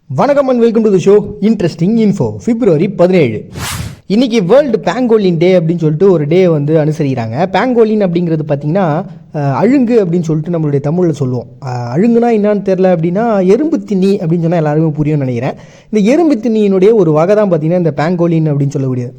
வணக்கம் and welcome to the show interesting info. February 17 இன்னைக்கு world pangolin டே அப்படின்னு சொல்லிட்டு ஒரு டே வந்து அனுசரிக்கிறாங்க. பேங்கோலின் அப்படிங்கிறது பார்த்தீங்கன்னா அழுங்கு அப்படின்னு சொல்லிட்டு நம்மளுடைய தமிழில் சொல்லுவோம். அழுங்குனா என்னான்னு தெரில அப்படின்னா எறும்பு திண்ணி அப்படின்னு சொன்னால் எல்லாருமே புரியும்னு நினைக்கிறேன். இந்த எறும்பு திண்ணியினுடைய ஒரு வகை தான் பார்த்தீங்கன்னா இந்த பேங்கோலின் அப்படின்னு சொல்லக்கூடியது.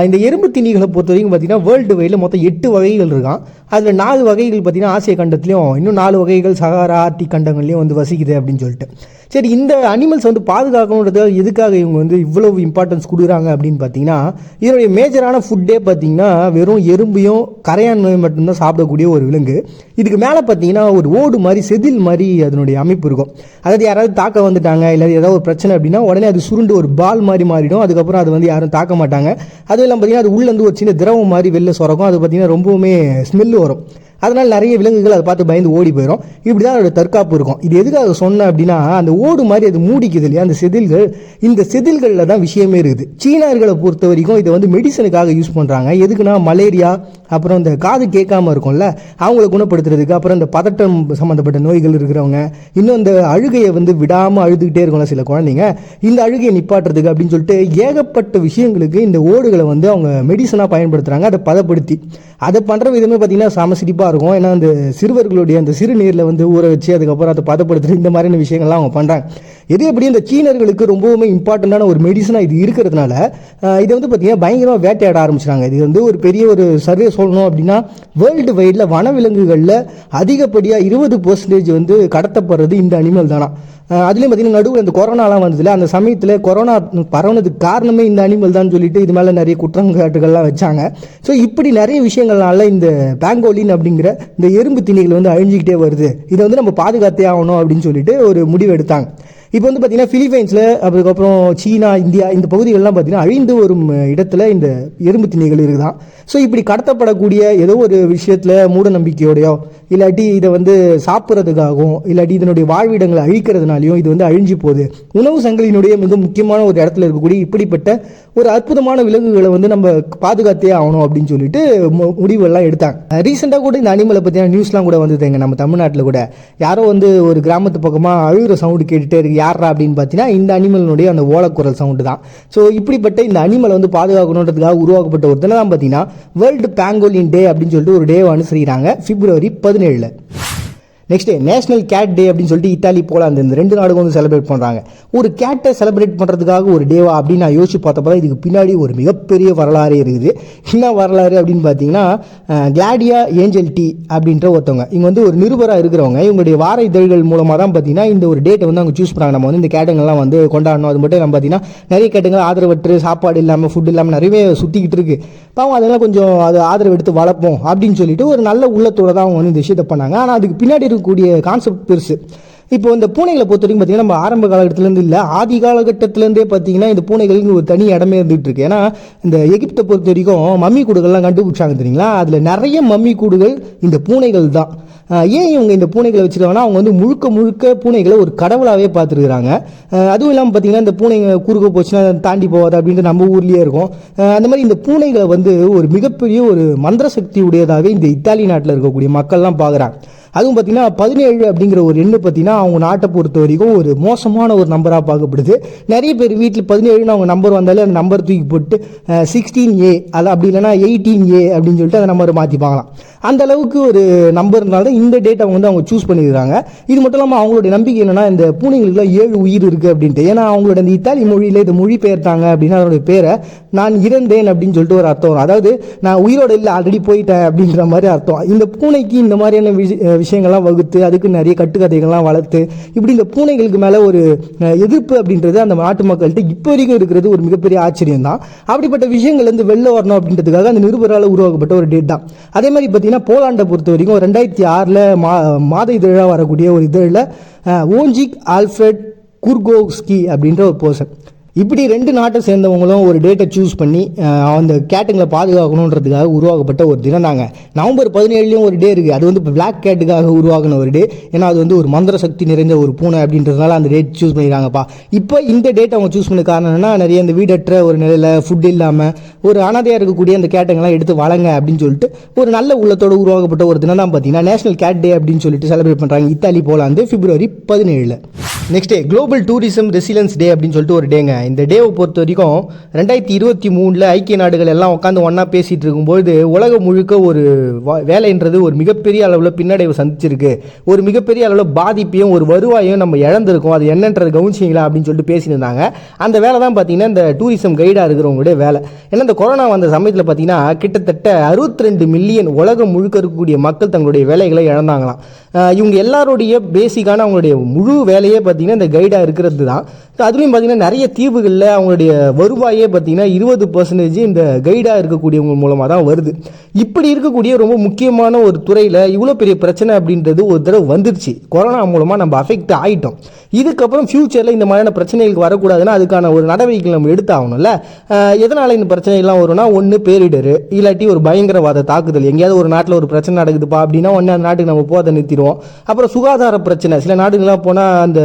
இந்த எறும்பு திணிகளை பொறுத்த வரைக்கும் பார்த்தீங்கன்னா வேர்ல்டு வைடில் மொத்தம் 8 வகைகள் இருக்கான். அதில் 4 வகைகள் பார்த்தீங்கன்னா ஆசிய கண்டத்துலையும், இன்னும் 4 வகைகள் சகாரா ஆர்டிக் கண்டங்கள்லையும் வந்து வசிக்குது அப்படின்னு சொல்லிட்டு. சரி, இந்த அனிமல்ஸ் வந்து பாதுகாக்கணுன்றது எதுக்காக இவங்க வந்து இவ்வளவு இம்பார்ட்டன்ஸ் கொடுக்குறாங்க அப்படின்னு பார்த்தீங்கன்னா, இதனுடைய மேஜரான ஃபுட்டே பார்த்தீங்கன்னா வெறும் எறும்பையும் கரையான் நோய் மட்டும்தான் சாப்பிடக்கூடிய ஒரு விலங்கு. இதுக்கு மேலே பார்த்தீங்கன்னா ஒரு ஓடு மாதிரி செதில் மாதிரி அதனுடைய அமைப்பு இருக்கும். அதாவது யாராவது தாக்க வந்துட்டாங்க இல்லை ஏதாவது ஒரு பிரச்சனை அப்படின்னா உடனே அது சுருண்டு ஒரு பால் மாதிரி மாறிடும். அதுக்கப்புறம் அது வந்து யாரும் தாக்க மாட்டாங்க. அதுவும் இல்லாமல் பார்த்தீங்கன்னா அது உள்ளேருந்து ஒரு சின்ன திரவம் மாதிரி வெளில சுரக்கும். அது பார்த்தீங்கன்னா ரொம்பவுமே ஸ்மெல்லு வரும். அதனால் நிறைய விலங்குகள் அதை பார்த்து பயந்து ஓடி போயிடும். இப்படி தான் அதோட தற்காப்பு இருக்கும். இது எதுக்காக சொன்னேன் அப்படின்னா, அந்த ஓடு மாதிரி அது மூடிக்குது இல்லையா அந்த செதில்கள், இந்த செதில்களில் தான் விஷயமே இருக்குது. சீனர்களை பொறுத்த வரைக்கும் இதை வந்து மெடிசனுக்காக யூஸ் பண்ணுறாங்க. எதுக்குன்னா மலேரியா, அப்புறம் இந்த காது கேட்காம இருக்கும்ல அவங்கள குணப்படுத்துறதுக்கு, அப்புறம் இந்த பதட்டம் சம்மந்தப்பட்ட நோய்கள் இருக்கிறவங்க, இன்னும் இந்த அழுகையை வந்து விடாமல் அழுதுகிட்டே இருக்கும்ல சில குழந்தைங்க, இந்த அழுகையை நிப்பாட்டுறதுக்கு அப்படின்னு சொல்லிட்டு ஏகப்பட்ட விஷயங்களுக்கு இந்த ஓடுகளை வந்து அவங்க மெடிசனாக பயன்படுத்துகிறாங்க. அதை பதப்படுத்தி அதை பண்ணுற விதமே பார்த்தீங்கன்னா சமசிரிப்பாக இருக்கும். ஏன்னா அந்த சிறுவர்களுடைய அந்த சிறுநீரில் வந்து ஊற வச்சு அதுக்கப்புறம் அதை பதப்படுத்துகிற இந்த மாதிரியான விஷயங்கள்லாம் அவங்க பண்ணுறாங்க. எது எப்படி இந்த சீனர்களுக்கு ரொம்பவுமே இம்பார்ட்டண்டான ஒரு மெடிசனாக இது இருக்கிறதுனால இதை வந்து பார்த்தீங்கன்னா பயங்கரமாக வேட்டையாட ஆரம்பிச்சிட்டாங்க. இது வந்து ஒரு பெரிய ஒரு சர்வே சொல்லணும் அப்படின்னா, வேர்ல்டு வைடில் வனவிலங்குகளில் அதிகப்படியாக 20% வந்து கடத்தப்படுறது இந்த அனிமல் தானா. அதுலேயும் பார்த்தீங்கன்னா நடுவில் இந்த கொரோனாலாம் வந்ததில்ல, அந்த சமயத்தில் கொரோனா பரவுனதுக்கு காரணமே இந்த அனிமல் தான் சொல்லிட்டு இது மேலே நிறைய குற்றங்காட்டுகள்லாம் வச்சாங்க. ஸோ இப்படி நிறைய விஷயங்கள்னால இந்த பேங்கோலின் அப்படிங்கிற இந்த எறும்பு திணிகள் வந்து அழிஞ்சிக்கிட்டே வருது. இதை வந்து நம்ம பாதுகாத்தே ஆகணும் அப்படின்னு சொல்லிட்டு ஒரு முடிவு எடுத்தாங்க. இப்போ வந்து பார்த்தீங்கன்னா பிலிப்பைன்ஸில், அதுக்கப்புறம் சீனா, இந்தியா, இந்த பகுதிகளெலாம் பார்த்தீங்கன்னா அழிந்து வரும் இடத்துல இந்த எறும்பு திணிகள் இருக்குதான். ஸோ இப்படி கடத்தப்படக்கூடிய ஏதோ ஒரு விஷயத்தில் மூட நம்பிக்கையோடையோ இல்லாட்டி இதை வந்து சாப்பிட்றதுக்காகவும் இல்லாட்டி இதனுடைய வாழ்விடங்களை அழிக்கிறதுனாலையும் இது வந்து அழிஞ்சு போகுது. உணவு சங்கிலியினுடைய மிக முக்கியமான ஒரு இடத்துல இருக்கக்கூடிய இப்படிப்பட்ட ஒரு அற்புதமான விலங்குகளை வந்து நம்ம பாதுகாத்தே ஆகணும் அப்படின்னு சொல்லிட்டு முடிவெல்லாம் எடுத்தாங்க. ரீசெண்டாக கூட இந்த அனிமலை பற்றியான நியூஸ்லாம் கூட வந்ததுங்க. நம்ம தமிழ்நாட்டில் கூட யாரோ வந்து ஒரு கிராமத்து பக்கமாக அழுகிற சவுண்டு கேட்டுகிட்டே இருக்கு. யாரா அப்படின்னு பார்த்தீங்கன்னா இந்த அனிமலினுடைய அந்த ஓலக்குரல் சவுண்டு தான். ஸோ இப்படிப்பட்ட இந்த அனிமலை வந்து பாதுகாக்கணுன்றதுக்காக உருவாக்கப்பட்ட ஒரு தினம் தான் பார்த்தீங்கன்னா வேர்ல்டு பேங்கோலின் டே அப்படின்னு சொல்லிட்டு ஒரு டே அனுசரிக்கிறாங்க பிப்ரவரி 17. நெக்ஸ்ட் டே நேஷனல் கேட் டே அப்படின்னு சொல்லிட்டு இத்தாலி, போலாந்து இந்த 2 நாடுகளும் வந்து செலிப்ரேட் பண்ணுறாங்க. ஒரு கேட்டை செலிப்ரேட் பண்ணுறதுக்காக ஒரு டேவா அப்படின்னு நான் யோசிச்சு பார்த்தப்போ இதுக்கு பின்னாடி ஒரு மிகப்பெரிய வரலாறு இருக்குது. என்ன வரலாறு அப்படின்னு பார்த்தீங்கன்னா, கிளாடியா ஏஞ்சல் டி அப்படின்ற ஒருத்தவங்க, இவங்க வந்து ஒரு நிருபராக இருக்கிறவங்க. இவங்களுடைய வார இதழ்கள் மூலமாக தான் பார்த்தீங்கன்னா இந்த ஒரு டேட்டை வந்து அவங்க சூஸ் பண்ணுறாங்க. நம்ம வந்து இந்த கேட்டுங்கள்லாம் வந்து கொண்டாடணும். அது மட்டும் நம்ம பார்த்தீங்கன்னா நிறைய கேட்டுங்கள் ஆதரவற்று, சாப்பாடு இல்லாமல், ஃபுட் இல்லாமல் நிறையவே சுற்றிக்கிட்டு இருக்கு. பாவம் அதெல்லாம் கொஞ்சம் அது ஆதரவு எடுத்து வளர்ப்போம் அப்படின்னு சொல்லிட்டு ஒரு நல்ல உள்ளத்தோடு தான் அவங்க வந்து இந்த விஷயத்தை பண்ணாங்க. ஆனால் அதுக்கு பின்னாடி கூடிய கான்செப்ட் பெருசு. இப்போ இந்த பூனைகளை பொறுத்த வரைக்கும் பார்த்தீங்கன்னா நம்ம ஆரம்ப காலகட்டத்திலேருந்து இல்லை, ஆதி காலகட்டத்திலேருந்தே பார்த்தீங்கன்னா இந்த பூனைகளுக்கு ஒரு தனி இடமே இருந்துகிட்டு இருக்கு. ஏன்னா இந்த எகிப்தை பொறுத்த வரைக்கும் மம்மி கூடுகள்லாம் கண்டுபிடிச்சாங்க தெரியுங்களா, அதில் நிறைய மம்மி கூடுகள் இந்த பூனைகள் தான். ஏன் இவங்க இந்த பூனைகளை வச்சுருக்காங்கன்னா, அவங்க வந்து முழுக்க முழுக்க பூனைகளை ஒரு கடவுளாகவே பார்த்துருக்குறாங்க. அதுவும் இல்லாமல் பார்த்தீங்கன்னா இந்த பூனைங்க குறுக்க போச்சுன்னா தாண்டி போகாது அப்படின்ட்டு நம்ம ஊர்லேயே இருக்கும். அந்த மாதிரி இந்த பூனைகளை வந்து ஒரு மிகப்பெரிய ஒரு மந்திர சக்தி உடையதாகவே இந்த இத்தாலி நாட்டில் இருக்கக்கூடிய மக்கள்லாம் பார்க்குறாங்க. அதுவும் பார்த்தீங்கன்னா 17 அப்படிங்கிற ஒரு எண்ணு பார்த்தீங்கன்னா அவங்க நாட்டை பொறுத்த வரைக்கும் ஒரு மோசமான ஒரு நம்பராக பார்க்கப்படுது. நிறைய பேர் வீட்டில் 17 அவங்க நம்பர் வந்தாலே அந்த நம்பர் தூக்கி போட்டு 16A அது அப்படி இல்லைன்னா 18A அப்படின்னு சொல்லிட்டு அந்த நம்பரை மாற்றிப்பாங்களாம். அந்த அளவுக்கு ஒரு நம்பர்னால தான் இந்த டேட் அவங்க வந்து அவங்க சூஸ் பண்ணியிருக்காங்க. இது மட்டும் இல்லாமல் அவங்களுடைய நம்பிக்கை என்னன்னா, இந்த பூனைகளுக்குலாம் 7 உயிர் இருக்குது அப்படின்ட்டு. ஏன்னா அவங்களோட இந்த இத்தாலி மொழியில் இதை மொழி பெயர்த்தாங்க அப்படின்னா அதனுடைய பேரை நான் இறந்தேன் அப்படின்னு சொல்லிட்டு ஒரு அர்த்தம் வரும். அதாவது நான் உயிரோடு இல்லை, ஆல்ரெடி போயிட்டேன் அப்படின்ற மாதிரி அர்த்தம். இந்த பூனைக்கு இந்த மாதிரியான விஷயங்கள்லாம் வகுத்து அதுக்கு நிறைய கட்டுக்கதைகள்லாம் வளர்த்து இப்படி இந்த பூனைகளுக்கு மேலே ஒரு எதிர்ப்பு அப்படின்றது அந்த நாட்டு மக்கள்கிட்ட இப்போ வரைக்கும் இருக்கிறது ஒரு மிகப்பெரிய ஆச்சரியம் தான். அப்படிப்பட்ட விஷயங்கள்லேருந்து வெளில வரணும் அப்படின்றதுக்காக அந்த நிருபரால் உருவாக்கப்பட்ட ஒரு டேட் தான். அதே மாதிரி பார்த்தீங்கன்னா போலாண்டை பொறுத்த வரைக்கும் 2006 மாத இதழாக வரக்கூடிய ஒரு இதழில் ஓஞ்சிக் ஆல்ஃப்ரெட் குர்கோவ்ஸ்கி அப்படின்ற ஒரு பர்சன், இப்படி 2 நாட்டை சேர்ந்தவங்களும் ஒரு டேட்டை சூஸ் பண்ணி அந்த கேட்டுங்களை பாதுகாக்கணுன்றதுக்காக உருவாக்கப்பட்ட ஒரு தினம் தாங்க. நவம்பர் 17 ஒரு டே இருக்குது. அது வந்து இப்போ பிளாக் கேட்டுக்காக உருவாக்கின ஒரு டே. ஏன்னா அது வந்து ஒரு மந்திர சக்தி நிறைந்த ஒரு பூனை அப்படின்றதுனால அந்த டேட் சூஸ் பண்ணியிருக்காங்கப்பா. இப்போ இந்த டேட் அவங்க சூஸ் பண்ண காரணம் என்னன்னா, நிறைய இந்த வீடற்ற ஒரு நிலையில் ஃபுட் இல்லாமல் ஒரு அனாதையாக இருக்கக்கூடிய அந்த கேட்டுங்கெல்லாம் எடுத்து வளங்க அப்படின்னு சொல்லிட்டு ஒரு நல்ல உள்ளத்தோடு உருவாக்கப்பட்ட ஒரு தினம் தான் பார்த்தீங்கன்னா நேஷனல் கேட் டே அப்படின்னு சொல்லிட்டு செலிப்ரேட் பண்ணுறாங்க Italy, Poland February 17. Next day global tourism resilience day அப்படின்னு சொல்லிட்டு ஒரு டேங்க. இந்த டேவை பொறுத்த வரைக்கும் 2023 ஐக்கிய நாடுகள் எல்லாம் உட்காந்து ஒன்றா பேசிகிட்டு இருக்கும்போது உலகம் முழுக்க ஒரு வேலைன்றது ஒரு மிகப்பெரிய அளவில் பின்னடைவு சந்திச்சிருக்கு, ஒரு மிகப்பெரிய அளவில் பாதிப்பையும் ஒரு வருவாயும் நம்ம இழந்திருக்கோம், அது என்னன்றது கவனிச்சிங்களா அப்படின்னு சொல்லிட்டு பேசியிருந்தாங்க. அந்த வேலை தான் பார்த்தீங்கன்னா இந்த டூரிசம் கைடாக இருக்கிறவங்களுடைய வேலை. ஏன்னா இந்த கொரோனா வந்த சமயத்தில் பார்த்தீங்கன்னா கிட்டத்தட்ட 62 மில்லியன் உலகம் முழுக்க இருக்கக்கூடிய மக்கள் தங்களுடைய வேலைகளை இழந்தாங்களாம். இவங்க எல்லாருடைய பேசிக்கான அவங்களுடைய முழு வேலையே பார்த்தீங்கன்னா இந்த கைடாக இருக்கிறது தான். அதுலேயும் பார்த்தீங்கன்னா நிறைய தீவுகளில் அவங்களுடைய வருவாயே பார்த்தீங்கன்னா 20% இந்த கைடாக இருக்கக்கூடியவங்க மூலமாக தான் வருது. இப்படி இருக்கக்கூடிய ரொம்ப முக்கியமான ஒரு துறையில் இவ்வளோ பெரிய பிரச்சனை அப்படின்றது ஒரு தடவை வந்துருச்சு. கொரோனா மூலமாக நம்ம அஃபெக்ட் ஆகிட்டோம். இதுக்கப்புறம் ஃப்யூச்சரில் இந்த மாதிரியான பிரச்சனைகளுக்கு வரக்கூடாதுன்னா அதுக்கான ஒரு நடவடிக்கை நம்ம எடுத்தாகணும்ல. எதனால் இந்த பிரச்சனைகள்லாம் வரும்னா, ஒன்று பேரிடர், இல்லாட்டி ஒரு பயங்கரவாத தாக்குதல். எங்கேயாவது ஒரு நாட்டில் ஒரு பிரச்சனை நடக்குதுப்பா அப்படின்னா ஒன்று அந்த நாட்டுக்கு நம்ம போதை நிறுத்திடுவோம். அப்புறம் சுகாதார பிரச்சனை, சில நாடுகள்லாம் போனால் அந்த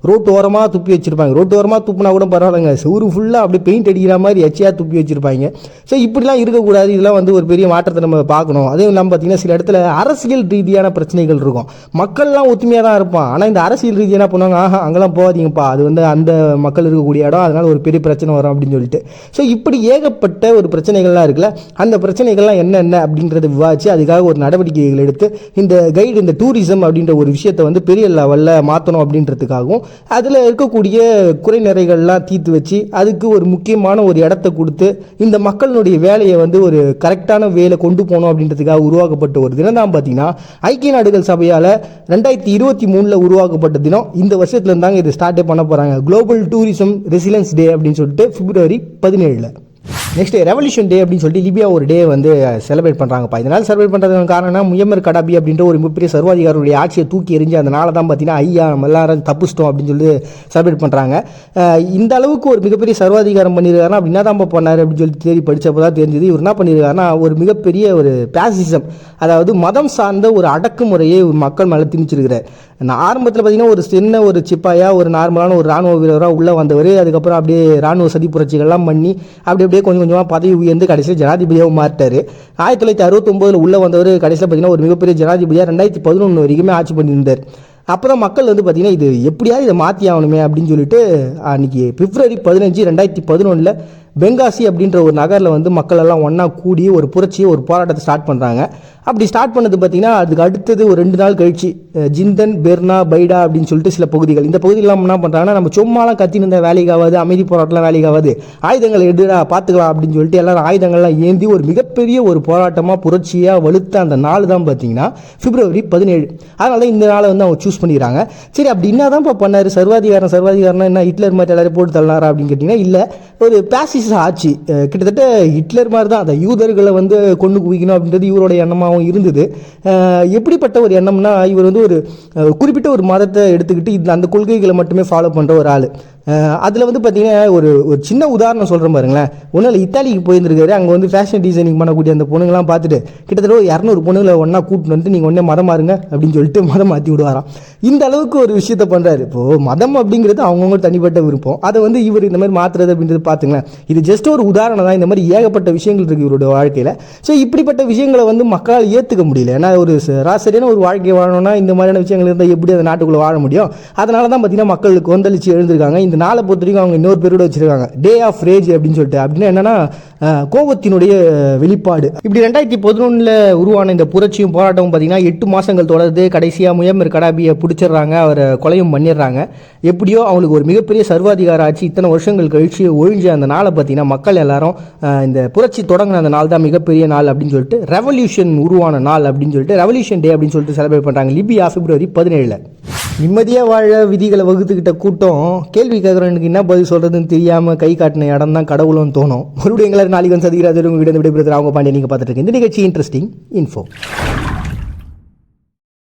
ரோட்டு ஓரமாக துப்பி வச்சுருப்பாங்க. ரோட்டு ஓரமாக துப்புனா கூட பரவாயில்லைங்க, செவுரு ஃபுல்லாக அப்படியே பெயிண்ட் அடிக்கிற மாதிரி எச்சையாக துப்பி வச்சுருப்பாங்க. ஸோ இப்படிலாம் இருக்கக்கூடாது. இதெல்லாம் வந்து ஒரு பெரிய மாற்றத்தை நம்ம பார்க்கணும். அதே இல்லாமல் பார்த்தீங்கன்னா சில இடத்துல அரசியல் ரீதியான பிரச்சனைகள் இருக்கும். மக்கள்லாம் ஒத்துமையாக தான் இருப்பான். ஆனால் இந்த அரசியல் ரீதியாக என்ன பண்ணுவாங்க, அங்கெல்லாம் போகாதீங்கப்பா, அது வந்து அந்த மக்கள் இருக்கக்கூடிய இடம், அதனால் ஒரு பெரிய பிரச்சனை வரும் அப்படின்னு சொல்லிட்டு. ஸோ இப்படி ஏகப்பட்ட ஒரு பிரச்சனைகள்லாம் இருக்குல்ல, அந்த பிரச்சனைகள்லாம் என்னென்ன அப்படின்றத விவாதிச்சு அதுக்காக ஒரு நடவடிக்கைகள் எடுத்து இந்த கைடு, இந்த டூரிசம் அப்படின்ற ஒரு விஷயத்தை வந்து பெரிய லெவலில் மாற்றணும் அப்படின்றதுக்காகவும் அதில் இருக்கக்கூடிய குறை நிறைகள்லாம் தீர்த்து வச்சு அதுக்கு ஒரு முக்கியமான ஒரு இடத்த கொடுத்து இந்த மக்களுடைய வேலையை வந்து ஒரு கரெக்டான வேலை கொண்டு போகணும் அப்படின்றதுக்காக உருவாக்கப்பட்ட ஒரு தினம் தான் பார்த்தீங்கன்னா ஐக்கிய நாடுகள் சபையால் 2023 உருவாக்கப்பட்ட தினம். இந்த வருஷத்துல இருந்தாங்க இது ஸ்டார்டே பண்ண போகிறாங்க. குளோபல் டூரிசம் ரெசிலன்ஸ் டே அப்படின்னு சொல்லிட்டு February 17. நெக்ஸ்ட் ரெவல்யூஷன் டே அப்படின்னு சொல்லிட்டு லிபியா ஒரு டே வந்து செலிப்ரேட் பண்ணுறாங்கப்பா. இதனால் செலிப்ரேட் பண்ணுறதுக்கு காரணம் முயம்மர் கடாபி அப்படின்ற ஒரு மிகப்பெரிய சர்வாதிகாரியுடைய ஆட்சியை தூக்கி எறிஞ்சு அதனால தான் பார்த்தீங்கன்னா ஐயா நம்ம எல்லாரும் தப்புச்சிட்டோம் அப்படின்னு சொல்லி செலிப்ரேட் பண்ணுறாங்க. இந்த அளவுக்கு ஒரு மிகப்பெரிய சர்வாதிகாரம் பண்ணியிருக்காருன்னா அப்படின்னா தான் பண்ணார் அப்படின்னு சொல்லி தேடி படித்தப்போ தான் தெரிஞ்சது. இவர் என்ன பண்ணியிருக்காருன்னா ஒரு மிகப்பெரிய ஒரு பேசிசம், அதாவது மதம் சார்ந்த ஒரு அடக்குமுறையை மக்கள் மேலே திணிச்சிருக்கிறார். நான் ஆரம்பத்தில் பார்த்தீங்கன்னா ஒரு சின்ன ஒரு சிப்பாயாக ஒரு நார்மலான ஒரு ராணுவ வீரராக உள்ளே வந்தவர். அதுக்கப்புறம் அப்படியே ராணுவ சதி புரட்சிகள்லாம் பண்ணி அப்படியே கொஞ்சம் கொஞ்சமாக பதவி உயர்ந்து கடைசியில் ஜனாதிபதியாக மாறிட்டார். 1969 உள்ளே வந்தவர் கடைசியில் பார்த்தீங்கன்னா ஒரு மிகப்பெரிய ஜனாதிபதியாக 2011 வரைக்குமே ஆட்சி பண்ணியிருந்தார். அப்போ தான் மக்கள் வந்து பார்த்திங்கன்னா இது எப்படியாவது இதை மாற்றி ஆகணுமே அப்படின்னு சொல்லிட்டு அன்றைக்கி February 15, 2011 பெங்காசி அப்படின்ற ஒரு நகரில் வந்து மக்கள் எல்லாம் ஒன்றா கூடி ஒரு புரட்சியை, ஒரு போராட்டத்தை ஸ்டார்ட் பண்ணுறாங்க. அப்படி ஸ்டார்ட் பண்ணது பார்த்திங்கன்னா அதுக்கு அடுத்தது ஒரு 2 நாள் கழிச்சு ஜிந்தன், பெர்னா, பைடா அப்படின்னு சொல்லிட்டு சில பகுதிகள், இந்த பகுதியெல்லாம் என்ன பண்ணுறாங்கன்னா, நம்ம சும்மாலாம் கத்தின்னு வேலைக்காகாது, அமைதி போராட்டம்லாம் வேலைக்காகாது, ஆயுதங்கள் எடுடா பார்த்துக்கலாம் அப்படின்னு சொல்லிட்டு எல்லாரும் ஆயுதங்கள்லாம் ஏந்தி ஒரு மிகப்பெரிய ஒரு போராட்டமாக புரட்சியாக வலுத்த அந்த நாள் தான் பார்த்திங்கன்னா February 17. அதனால தான் இந்த நாளை வந்து அவங்க சூஸ் பண்ணிடுறாங்க. சரி, அப்படி என்ன தான் பண்ணார் சர்வாதிகாரம்னா என்ன ஹிட்லர் மாதிரி எல்லாரும் போட்டு தள்ளாரா அப்படின்னு கேட்டிங்கன்னா இல்லை, ஒரு பேசிச ஆட்சி. கிட்டத்தட்ட ஹிட்லர் மாதிரி தான். அந்த யூதர்களை வந்து கொண்டு குவிக்கணும் அப்படின்றது இவரோட எண்ணமாகவும் இருந்தது. எப்படிப்பட்ட ஒரு எண்ணம்னா, இவர் வந்து ஒரு குறிப்பிட்ட ஒரு மதத்தை எடுத்துக்கிட்டு அந்த கொள்கைகளை மட்டுமே ஃபாலோ பண்ணுற ஒரு ஆள். அதில் வந்து பார்த்தீங்கன்னா ஒரு சின்ன உதாரணம் சொல்கிறேன் பாருங்களேன். ஒன்றும் இல்லை, இத்தாலிக்கு போயிருந்துருக்காரு. அங்கே வந்து ஃபேஷன் டிசைனிங் பண்ணக்கூடிய அந்த பொண்ணுங்களாம் பார்த்துட்டு கிட்டத்தட்ட ஒரு 200 பொண்ணுங்களை ஒன்றா கூப்பிட்டு வந்து நீங்கள் ஒன்றே மதம் மாறுங்க அப்படின்னு சொல்லிட்டு மதம் மாற்றி விடுவாராம். இந்த அளவுக்கு ஒரு விஷயத்தை பண்ணுறாரு. இப்போது மதம் அப்படிங்கிறது அவங்கவுங்க தனிப்பட்ட விருப்பம். அதை வந்து இவர் இந்த மாதிரி மாற்றுறது அப்படின்றது பார்த்துங்களேன். இது ஜஸ்ட் ஒரு உதாரணம் தான். இந்த மாதிரி ஏகப்பட்ட விஷயங்கள் இருக்குது இவருடைய வாழ்க்கையில். ஸோ இப்படிப்பட்ட விஷயங்களை வந்து மக்களால் ஏற்றுக்க முடியல. ஏன்னா ஒரு சராசரியான ஒரு வாழ்க்கை வாழணும்னா இந்த மாதிரியான விஷயங்கள் இருந்தால் எப்படி அந்த நாட்டுக்குள்ளே வாழ முடியும்? அதனால தான் பார்த்தீங்கன்னா மக்களுக்கு கொந்தளிச்சு எழுந்திருக்காங்க. இந்த நாளை பொறுத்த வரைக்கும் அவங்க இன்னொரு பேரோட வச்சிருக்காங்க, டே ஆஃப் ரேஜ் அப்படின்னு சொல்லிட்டு. அப்படின்னா என்னன்னா கோபத்தினுடைய வெளிப்பாடு. இப்படி 2011 உருவான இந்த புரட்சியும் போராட்டமும் பார்த்தீங்கன்னா 8 மாதங்கள் தொடருது. கடைசியாக முயம்மர் கடாபியை பிடிச்சிடுறாங்க, அவரை கொலையும் பண்ணிடுறாங்க. எப்படியோ அவங்களுக்கு ஒரு மிகப்பெரிய சர்வாதிகார ஆட்சி இத்தனை வருஷங்கள் கழிச்சு ஒழிஞ்ச அந்த நாளை பார்த்தீங்கன்னா மக்கள் எல்லாரும் இந்த புரட்சி தொடங்கின அந்த நாள் தான் மிகப்பெரிய நாள் அப்படின்னு சொல்லிட்டு, ரெவல்யூஷன் உருவான நாள் அப்படின்னு சொல்லிட்டு ரெவல்யூஷன் டே அப்படின்னு சொல்லிட்டு செலிப்ரேட் பண்ணுறாங்க லிபியா February 17. நிம்மதியாக வாழ விதிகளை வகுத்துக்கிட்ட கூட்டம் கேள்வி கேட்குறவனுக்கு என்ன பதில் சொல்கிறதுன்னு தெரியாமல் கை காட்டின இடம் தான் கடவுளும் தோணும். மறுபடியும் எங்களை நாளைக்கு வந்து சதிக்கிறாரு. உங்ககிட்ட விடைபெறுகிற அவங்க பாண்டிய நீங்கள் பார்த்துட்டு இருக்கீங்க. இந்த நிகழ்ச்சி இன்ட்ரெஸ்டிங் இன்ஃபோ.